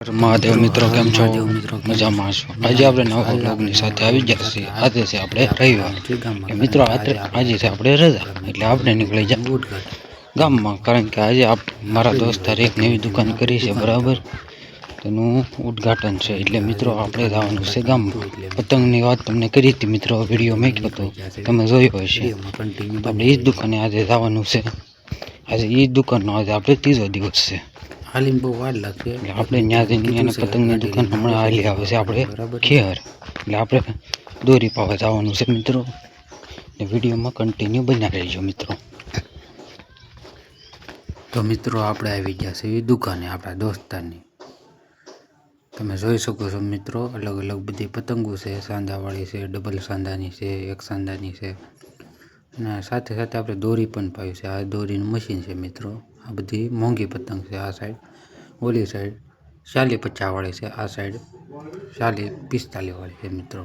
મહાદેવ મિત્રો કેમ છો? મજામાં છો? આજે આપણે નવા બ્લોગની સાથે આવી ગયા છીએ. આજે છે આપણે રવિવાર મિત્રો આજે છે આપણે રજા એટલે આપણે નીકળી જાય ગામમાં, કારણ કે આજે મારા દોસ્તારે એક નવી દુકાન કરી છે બરાબર, તેનું ઉદ્ઘાટન છે. એટલે મિત્રો આપણે જવાનું છે ગામમાં. પતંગની વાત તમને કરી હતી મિત્રો, વિડીયો મેક્યો હતો, તમે જોયો હશે. આપણે એ જ દુકાને આજે જવાનું છે. આજે એ દુકાનનો આજે આપણે ત્રીજો દિવસ છે. હાલીને બહુ વાર લાગશે એટલે આપણે ત્યાં પતંગની દુકાન હમણાં હાલી આવે છે આપણે ખેર, એટલે આપણે દોરી પાવા જવાનું છે મિત્રો. વિડીયોમાં કન્ટિન્યુ બન્યા રહેજો મિત્રો. તો મિત્રો આપણે આવી ગયા છે એ દુકાને આપણા દોસ્તારની. તમે જોઈ શકો છો મિત્રો, અલગ અલગ બધી પતંગો છે. સાંધાવાળી છે, ડબલ સાંધાની છે, એક સાંધાની છે, અને સાથે સાથે આપણે દોરી પણ પાવી છે. આ દોરીનું મશીન છે મિત્રો. આ બધી મોંઘી પતંગ છે. આ સાઈડ, ઓલી સાઈડ 40-50 વાળી છે, આ સાઈડ 40-45 વાળી છે મિત્રો.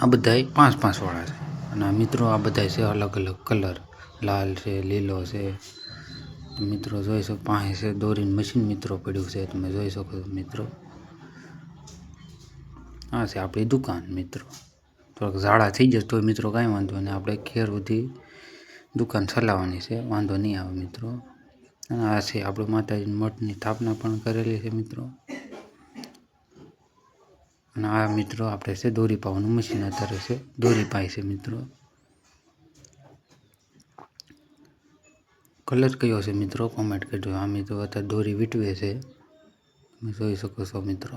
આ બધાય 5-5 વાળા છે. અને મિત્રો આ બધા છે અલગ અલગ કલર, લાલ છે, લીલો છે. મિત્રો જોઈ શકો, પાસે છે દોરીનું મશીન મિત્રો પડ્યું છે, તમે જોઈ શકો છો મિત્રો. આ છે આપણી દુકાન મિત્રો. થોડાક ઝાડા થઈ જશે તો મિત્રો કાંઈ વાંધો નહીં, આપણે ખેર સુધી દુકાન ચલાવવાની છે, વાંધો નહીં આવે મિત્રો. અને આ છે આપણે માતાજીની મઠની સ્થાપના પણ કરેલી છે મિત્રો. અને આ મિત્રો આપણે છે દોરી પાવાનું મશીન અત્યારે છે, દોરી પાય છે મિત્રો. કલર કયો છે મિત્રો કોમેન્ટ કરજો. આ મિત્રો અત્યારે દોરી વીટવે છે, તમે જોઈ શકો છો મિત્રો.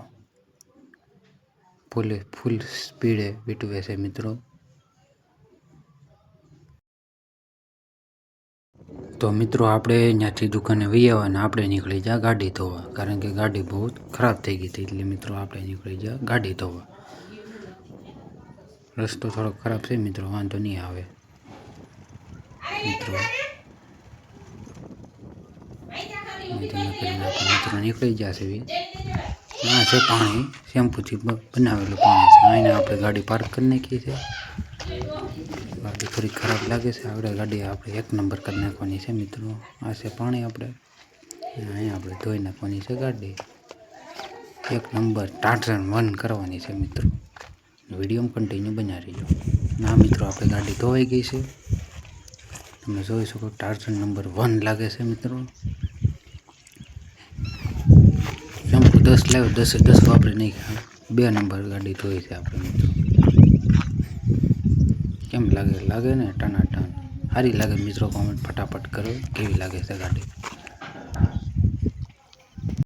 ફૂલ સ્પીડે વીટવે છે મિત્રો. તો મિત્રો આપણે ત્યાંથી દુકાને વહી આવવાના, આપણે નીકળી જા ગાડી ધોવા, કારણ કે ગાડી બહુ ખરાબ થઈ ગઈ હતી. એટલે મિત્રો આપણે નીકળી જા ગાડી ધોવા. રસ્તો થોડો ખરાબ છે મિત્રો, વાંધો નહીં આવે મિત્રો. મિત્રો નીકળી જશે. આ છે પાણી, શેમ્પૂથી બનાવેલું પાણી છે. અહીંને આપણે ગાડી પાર્ક કરી નાખી છે. ગાડી થોડી ખરાબ લાગે છે, આપણે ગાડી આપણે 1 નંબર કરી નાખવાની છે મિત્રો. આ છે પાણી, આપણે અહીંયા આપણે ધોઈ નાખવાની છે ગાડી. 1 નંબર ટાર્ઝન 1 કરવાની છે મિત્રો. વિડીયોમાં કન્ટિન્યુ બન્યા રહીજો. ના મિત્રો આપણે ગાડી ધોવાઈ ગઈ છે, તમે જોઈ શકો. ટાર્ઝન નંબર 1 લાગે છે મિત્રો. શેમ્પૂ 10 લાવ્યો, 10 વાપરી નાખ્યા. 2 નંબર ગાડી ધોઈ છે આપણે મિત્રો. કેમ લાગે ને ટનાટન? સારી લાગે મિત્રો? કોમેન્ટ ફટાફટ કરો કેવી લાગે છે ગાડી.